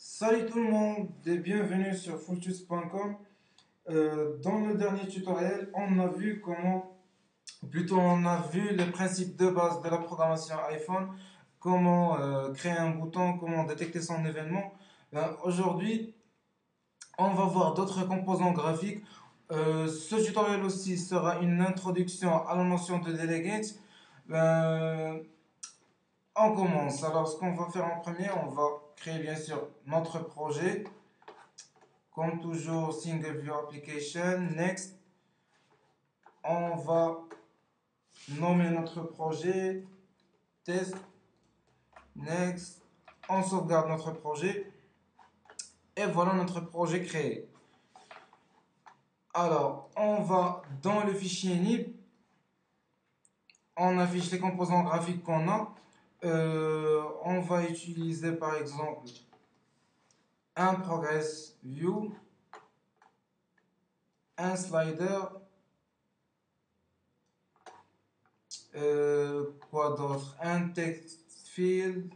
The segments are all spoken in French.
Salut tout le monde et bienvenue sur fulltuts.com. Dans le dernier tutoriel, on a vu on a vu les principes de base de la programmation iPhone, comment créer un bouton, comment détecter son événement. Aujourd'hui, on va voir d'autres composants graphiques. Ce tutoriel aussi sera une introduction à la notion de delegate. Ben, on commence. Alors, ce qu'on va faire en premier, on va créer bien sûr notre projet. Comme toujours, Single View Application. Next, on va nommer notre projet. Test. Next, on sauvegarde notre projet. Et voilà notre projet créé. Alors, on va dans le fichier NIB. On affiche les composants graphiques qu'on a. On va utiliser par exemple un Progress View, un slider, quoi d'autre, un text field,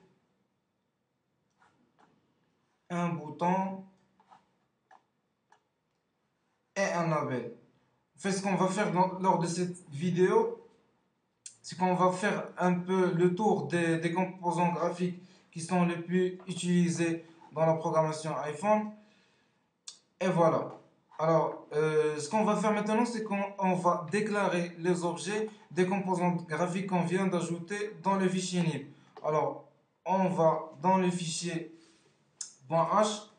un bouton et un label. En fait, ce qu'on va faire lors de cette vidéo, c'est qu'on va faire un peu le tour des composants graphiques qui sont les plus utilisés dans la programmation iPhone. Et voilà. Alors, ce qu'on va faire maintenant, c'est qu'on va déclarer les objets des composants graphiques qu'on vient d'ajouter dans le fichier NIB. Alors, on va dans le fichier .h.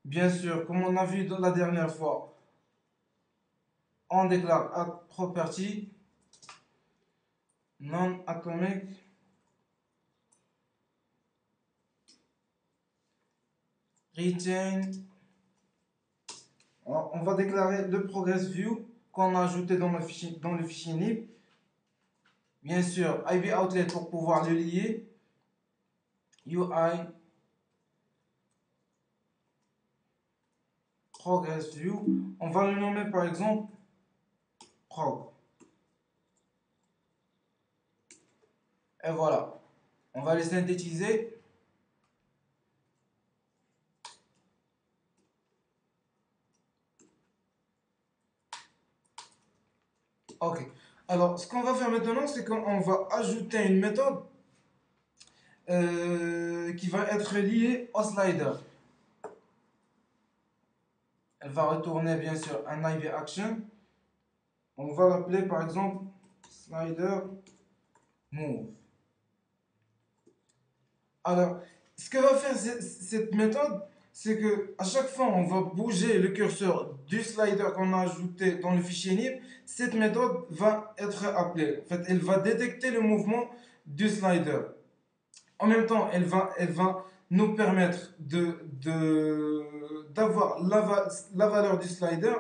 Bien sûr, comme on a vu la dernière fois, on déclare add property non-atomic retain. On va déclarer le progress view qu'on a ajouté dans le fichier NIB. Bien sûr, IV outlet pour pouvoir le lier. UI progress view. On va le nommer par exemple prog. Et voilà. On va les synthétiser. Ok. Alors, ce qu'on va faire maintenant, c'est qu'on va ajouter une méthode qui va être liée au slider. Elle va retourner bien sûr un IV action. On va l'appeler par exemple slider move. Alors, ce que va faire cette méthode, c'est que à chaque fois on va bouger le curseur du slider qu'on a ajouté dans le fichier NIB, cette méthode va être appelée. En fait, elle va détecter le mouvement du slider. En même temps, elle va nous permettre d'avoir la valeur du slider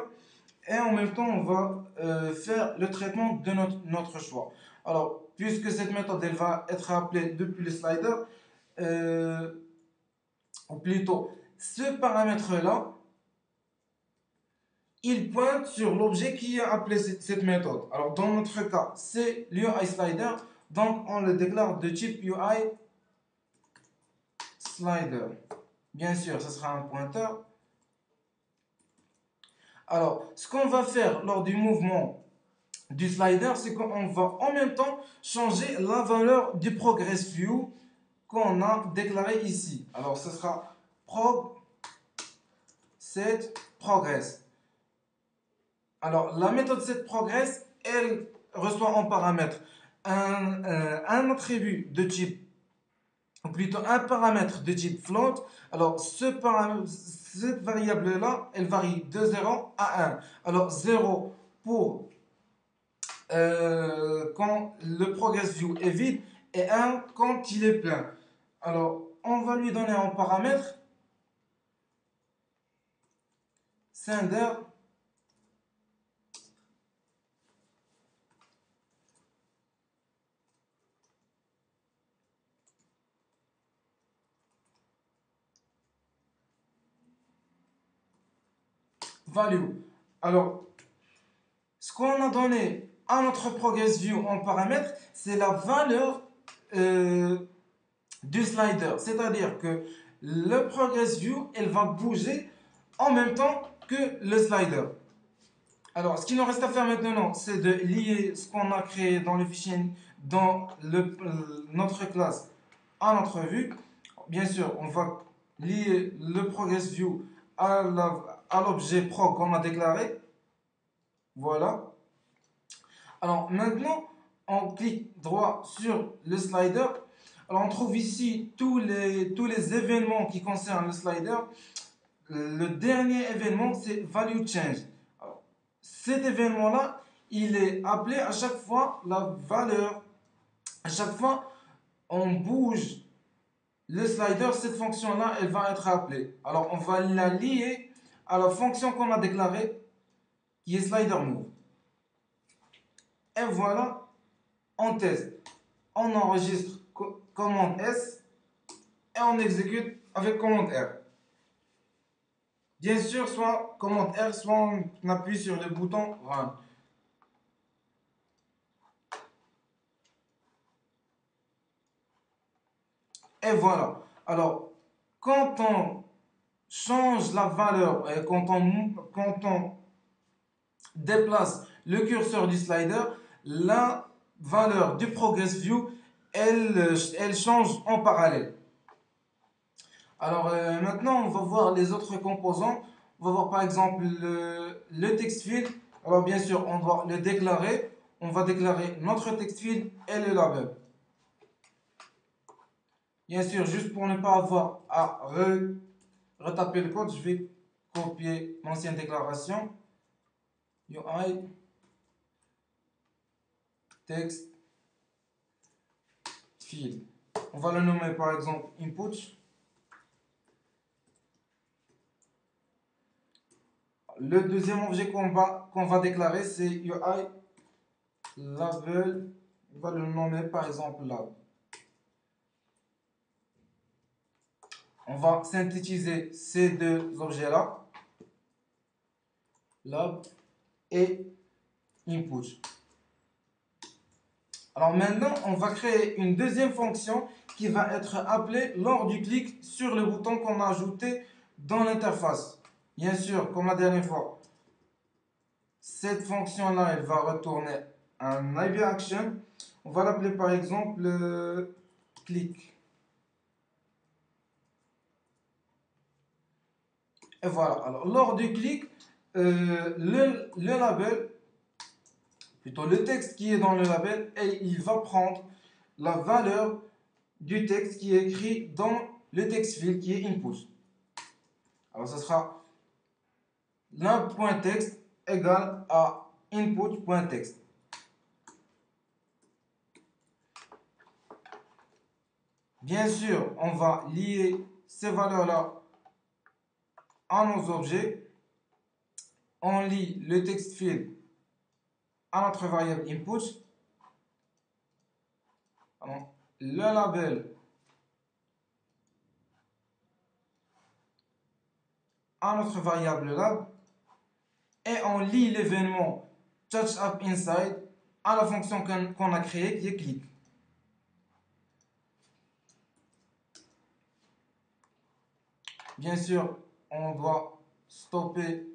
et en même temps, on va faire le traitement de notre choix. Alors, puisque cette méthode elle va être appelée depuis le slider, ou plutôt, ce paramètre-là, il pointe sur l'objet qui a appelé cette méthode. Alors, dans notre cas, c'est l'UI slider, donc on le déclare de type UI slider. Bien sûr, ce sera un pointeur. Alors, ce qu'on va faire lors du mouvement du slider, c'est qu'on va en même temps changer la valeur du progress view qu'on a déclaré ici. Alors, ce sera prog set progress. Alors, la méthode set progress, elle reçoit en paramètre un attribut de type, ou plutôt un paramètre de type float. Alors, cette variable-là, elle varie de 0 à 1. Alors, 0 pour quand le progress view est vide et 1 quand il est plein. Alors, on va lui donner en paramètre sender value. Alors, ce qu'on a donné à notre progress view en paramètre, c'est la valeur du slider. C'est-à-dire que le progress view, elle va bouger en même temps que le slider. Alors, ce qu'il nous reste à faire maintenant, c'est de lier ce qu'on a créé dans le fichier, dans notre classe à notre vue. Bien sûr, on va lier le progress view à l'objet pro qu'on a déclaré. Voilà. Alors maintenant, on clique droit sur le slider. Alors on trouve ici tous les événements qui concernent le slider. Le dernier événement, c'est value change. Alors, cet événement-là, il est appelé à chaque fois la valeur. À chaque fois, on bouge le slider, cette fonction-là, elle va être appelée. Alors on va la lier à la fonction qu'on a déclarée, qui est slider move. Et voilà, on teste. On enregistre commande S et on exécute avec commande R. Bien sûr, soit commande R, soit on appuie sur le bouton Run. Et voilà. Alors, quand on change la valeur, quand on déplace le curseur du slider, la valeur du progress view, elle change en parallèle. Alors maintenant, on va voir les autres composants. On va voir par exemple le text field. Alors bien sûr, on doit le déclarer. On va déclarer notre text field et le label. Bien sûr, juste pour ne pas avoir à retaper le code, je vais copier l'ancienne déclaration. UI text field. On va le nommer par exemple input. Le deuxième objet qu'on va déclarer, c'est UI label. On va le nommer par exemple lab. On va synthétiser ces deux objets-là, lab et input. Alors maintenant, on va créer une deuxième fonction qui va être appelée lors du clic sur le bouton qu'on a ajouté dans l'interface. Bien sûr, comme la dernière fois, cette fonction-là, elle va retourner un IB action. On va l'appeler par exemple click. Et voilà. Alors, lors du clic, le label, plutôt le texte qui est dans le label, et il va prendre la valeur du texte qui est écrit dans le text field qui est input. Alors, ce sera lab.text égale à input.text. Bien sûr, on va lier ces valeurs-là à nos objets. On lie le text field à notre variable input. Alors, le label à notre variable lab et on lie l'événement touchUpInside à la fonction qu'on a créée qui est click. Bien sûr, on doit stopper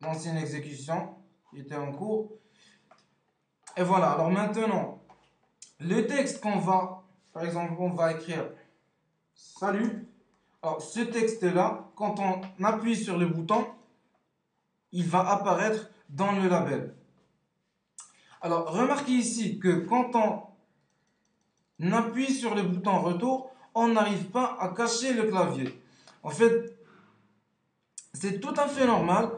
l'ancienne exécution qui était en cours. Et voilà, alors maintenant, le texte qu'on va, par exemple, on va écrire salut. Alors, ce texte-là, quand on appuie sur le bouton, il va apparaître dans le label. Alors, remarquez ici que quand on appuie sur le bouton retour, on n'arrive pas à cacher le clavier. En fait, c'est tout à fait normal.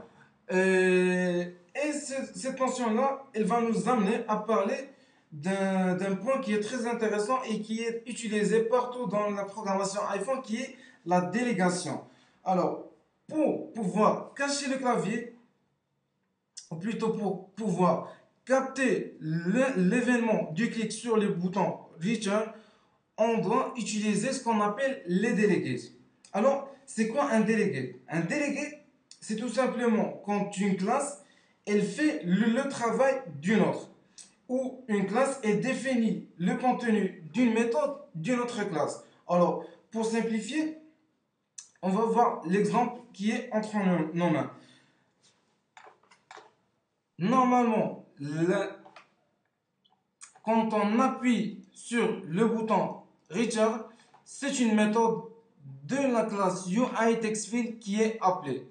Et cette mention-là, elle va nous amener à parler d'un point qui est très intéressant et qui est utilisé partout dans la programmation iPhone, qui est la délégation. Alors, pour pouvoir cacher le clavier, ou plutôt pour pouvoir capter l'événement du clic sur le bouton Return, on doit utiliser ce qu'on appelle les délégués. Alors, c'est quoi un délégué? Un délégué, c'est tout simplement quand une classe, elle fait le travail d'une autre. Ou une classe est définit le contenu d'une méthode d'une autre classe. Alors, pour simplifier, on va voir l'exemple qui est entre nos mains. Normalement, quand on appuie sur le bouton Return, c'est une méthode de la classe UITextField qui est appelée.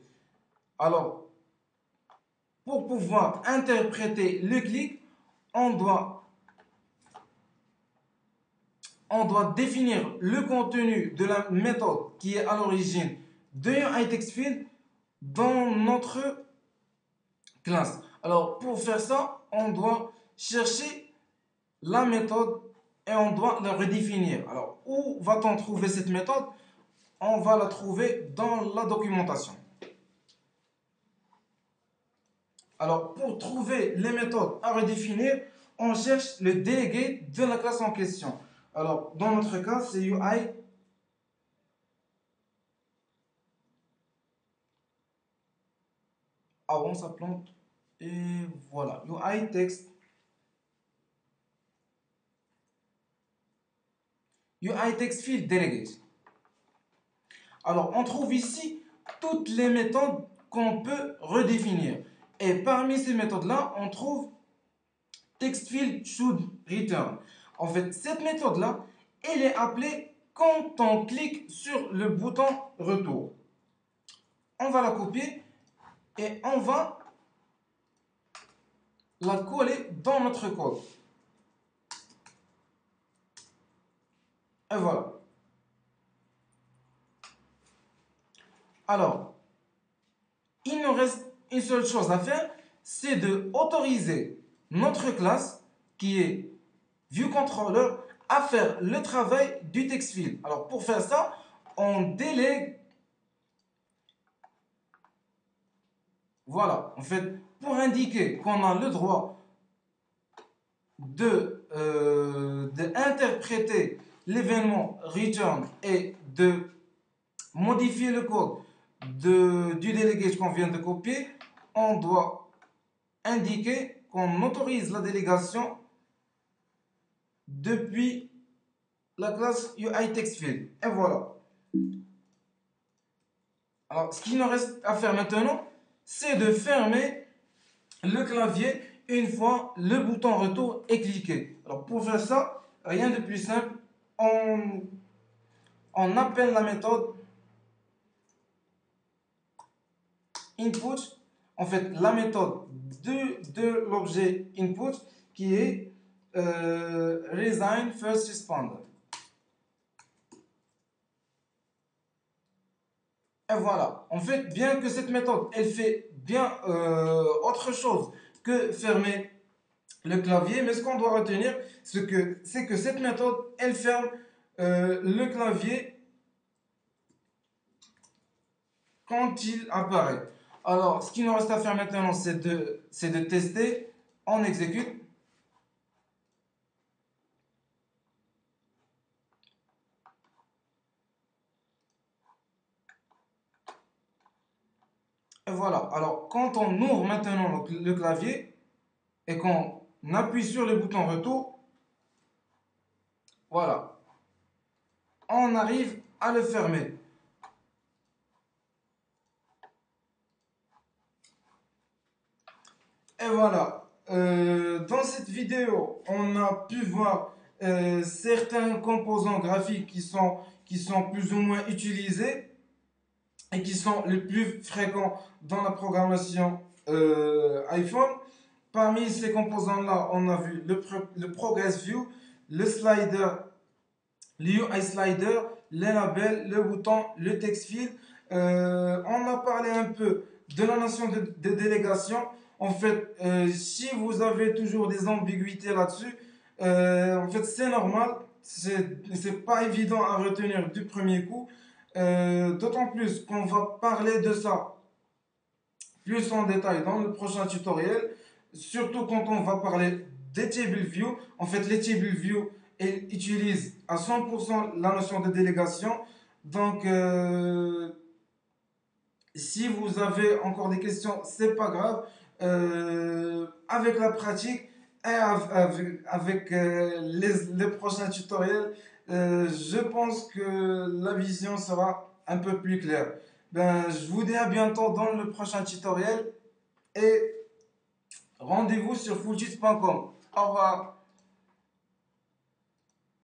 Alors, pour pouvoir interpréter le clic, on doit définir le contenu de la méthode qui est à l'origine de UITextField dans notre classe. Alors, pour faire ça, on doit chercher la méthode et on doit la redéfinir. Alors, où va-t-on trouver cette méthode? On va la trouver dans la documentation. Alors, pour trouver les méthodes à redéfinir, on cherche le délégué de la classe en question. Alors, dans notre cas, c'est UI avant sa plante. Et voilà, UI text. UI text field delegate. Alors, on trouve ici toutes les méthodes qu'on peut redéfinir. Et parmi ces méthodes-là, on trouve TextField should return. En fait, cette méthode-là, elle est appelée quand on clique sur le bouton retour. On va la copier et on va la coller dans notre code. Et voilà. Alors, il nous reste une seule chose à faire, c'est de autoriser notre classe qui est ViewController à faire le travail du TextField. Alors, pour faire ça, on délègue. Voilà, en fait, pour indiquer qu'on a le droit d'interpréter l'événement return et de modifier le code du délégué qu'on vient de copier, on doit indiquer qu'on autorise la délégation depuis la classe UITextField. Et voilà. Alors, ce qu'il nous reste à faire maintenant, c'est de fermer le clavier une fois le bouton retour est cliqué. Alors, pour faire ça, rien de plus simple. On appelle la méthode input. En fait, la méthode de l'objet input qui est resign first responder. Et voilà. En fait, bien que cette méthode, elle fait bien autre chose que fermer le clavier, mais ce qu'on doit retenir, c'est que cette méthode, elle ferme le clavier quand il apparaît. Alors, ce qu'il nous reste à faire maintenant, c'est de tester. On exécute. Et voilà. Alors, quand on ouvre maintenant le clavier et qu'on appuie sur le bouton retour, voilà. On arrive à le fermer. Et voilà. Dans cette vidéo, on a pu voir certains composants graphiques qui sont plus ou moins utilisés et qui sont les plus fréquents dans la programmation iPhone. Parmi ces composants-là, on a vu le Progress View, le slider, le UI slider, les labels, le bouton, le text field. On a parlé un peu de la notion de délégation. En fait, si vous avez toujours des ambiguïtés là-dessus, en fait, c'est normal. C'est pas évident à retenir du premier coup. D'autant plus qu'on va parler de ça plus en détail dans le prochain tutoriel, surtout quand on va parler des table view. En fait, les table view utilisent à 100% la notion de délégation. Donc, si vous avez encore des questions, c'est pas grave. Avec la pratique et avec les prochains tutoriels, Je pense que la vision sera un peu plus claire. Ben, je vous dis à bientôt dans le prochain tutoriel et rendez-vous sur fulltits.com. Au revoir.